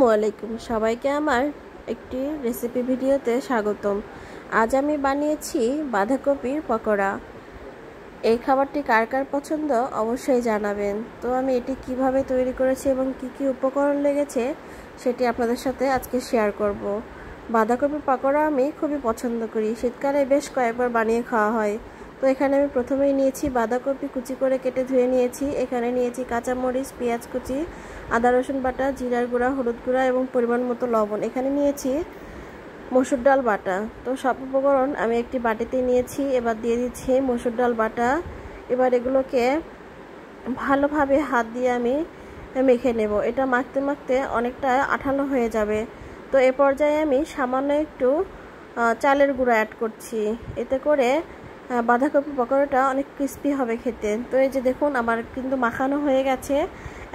আসসালামু আলাইকুম সবাইকে আমার একটি রেসিপি ভিডিওতে স্বাগতম। আজ আমি বানিয়েছি বাঁধাকপির পকোড়া। এই খাবারটি কার কার পছন্দ অবশ্যই জানাবেন। তো আমি এটি কিভাবে তৈরি করেছি এবং কি কি উপকরণ লেগেছে সেটি আপনাদের সাথে আজকে শেয়ার করব। বাঁধাকপির পকোড়া আমি খুবই পছন্দ করি, শীতকালে বেশ কয়েকবার বানিয়ে খাওয়া হয়। তো এখানে আমি প্রথমেই নিয়েছি বাঁধাকপি, কুচি করে কেটে ধুয়ে নিয়েছি। এখানে নিয়েছি কাঁচামরিচ, পেঁয়াজ কুচি, আদা রসুন বাটা, জিরার গুঁড়া, হলুদ গুঁড়া এবং পরিমাণ মতো লবণ। এখানে নিয়েছি মসুর ডাল বাটা। তো সব উপকরণ আমি একটি বাটিতে নিয়েছি। এবার দিয়ে দিচ্ছি মসুর ডাল বাটা। এবার এগুলোকে ভালোভাবে হাত দিয়ে আমি মেখে নেব। এটা মাখতে মাখতে অনেকটা আঠালো হয়ে যাবে। তো এ পর্যায়ে আমি সামান্য একটু চালের গুঁড়া অ্যাড করছি, এতে করে বাঁধাকপি পকোড়াটা অনেক ক্রিস্পি হবে খেতে। তো এই যে দেখুন আমার কিন্তু মাখানো হয়ে গেছে,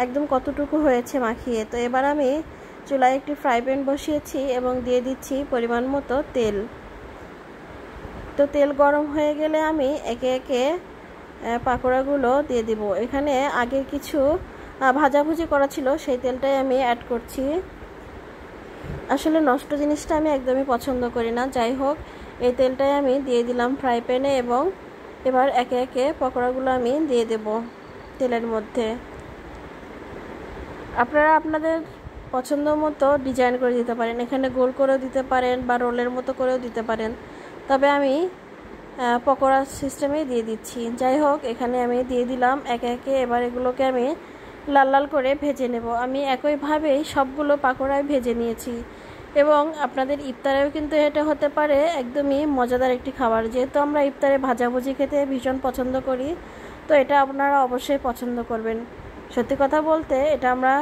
একদম কতটুকু হয়েছে মাখিয়ে। তো এবার আমি চুলায় একটি ফ্রাই প্যান বসিয়েছি এবং দিয়ে দিচ্ছি পরিমাণ মতো তেল। তো তেল গরম হয়ে গেলে আমি একে একে পাকোড়াগুলো দিয়ে দিব। এখানে আগে কিছু ভাজাভুজি করা ছিল, সেই তেলটাই আমি অ্যাড করছি। আসলে নষ্ট জিনিসটা আমি একদমই পছন্দ করি না। যাই হোক, এই তেলটাই আমি দিয়ে দিলাম ফ্রাই প্যানে এবং এবার একে একে পকোড়াগুলো আমি দিয়ে দেব তেলের মধ্যে। আপনারা আপনাদের পছন্দ মতো ডিজাইন করে দিতে পারেন, এখানে গোল করেও দিতে পারেন বা রোলের মতো করেও দিতে পারেন, তবে আমি পকোড়া সিস্টেমেই দিয়ে দিচ্ছি। যাই হোক, এখানে আমি দিয়ে দিলাম একে একে। এবার এগুলোকে আমি লাল লাল করে ভেজে নেব। আমি একইভাবেই সবগুলো পাকোড়ায় ভেজে নিয়েছি এবং আপনাদের ইফতারেও কিন্তু এটা হতে পারে একদমই মজাদার একটি খাবার। যেহেতু আমরা ইফতারে ভাজাভুজি খেতে ভীষণ পছন্দ করি, তো এটা আপনারা অবশ্যই পছন্দ করবেন। সত্যি কথা বলতে এটা আমরা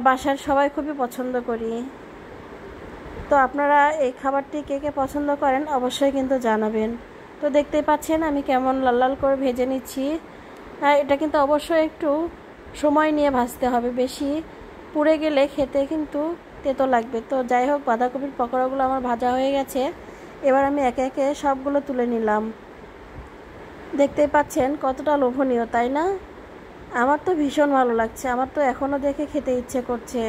বাসার সবাই খুবই পছন্দ করি। তো আপনারা এই খাবারটি কে কে পছন্দ করেন অবশ্যই কিন্তু জানাবেন। তো দেখতেই পাচ্ছেন আমি কেমন লাল লাল করে ভেজে নিচ্ছি। এটা কিন্তু অবশ্যই একটু সময় নিয়ে ভাজতে হবে, বেশি পুড়ে গেলে খেতে কিন্তু তেতো লাগবে। তো যাই হোক, বাঁধাকপির পকোড়াগুলো আমার ভাজা হয়ে গেছে। এবার আমি একে একে সবগুলো তুলে নিলাম। দেখতেই পাচ্ছেন কতটা লোভনীয়, তাই না? আমার তো ভীষণ ভালো লাগছে, আমার তো এখনও দেখে খেতে ইচ্ছে করছে।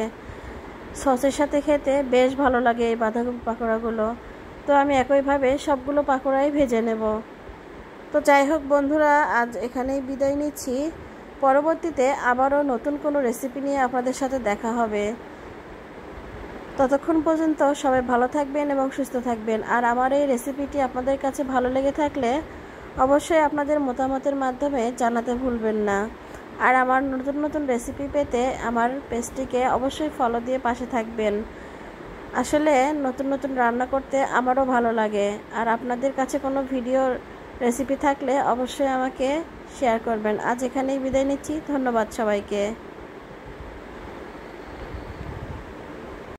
সসের সাথে খেতে বেশ ভালো লাগে এই বাঁধাকপি পাকোড়াগুলো। তো আমি একইভাবে সবগুলো পাকোড়াই ভেজে নেব। তো যাই হোক বন্ধুরা, আজ এখানেই বিদায় নিচ্ছি। পরবর্তীতে আবারও নতুন কোনো রেসিপি নিয়ে আপনাদের সাথে দেখা হবে। ততক্ষণ পর্যন্ত সবাই ভালো থাকবেন এবং সুস্থ থাকবেন। আর আমার এই রেসিপিটি আপনাদের কাছে ভালো লেগে থাকলে অবশ্যই আপনাদের মতামতের মাধ্যমে জানাতে ভুলবেন না। আর আমার নতুন নতুন রেসিপি পেতে আমার পেজটিকে অবশ্যই ফলো দিয়ে পাশে থাকবেন। আসলে নতুন নতুন রান্না করতে আমারও ভালো লাগে। আর আপনাদের কাছে কোনো ভিডিও রেসিপি থাকলে অবশ্যই আমাকে শেয়ার করবেন। আজ এখানেই বিদায় নিচ্ছি। ধন্যবাদ সবাইকে।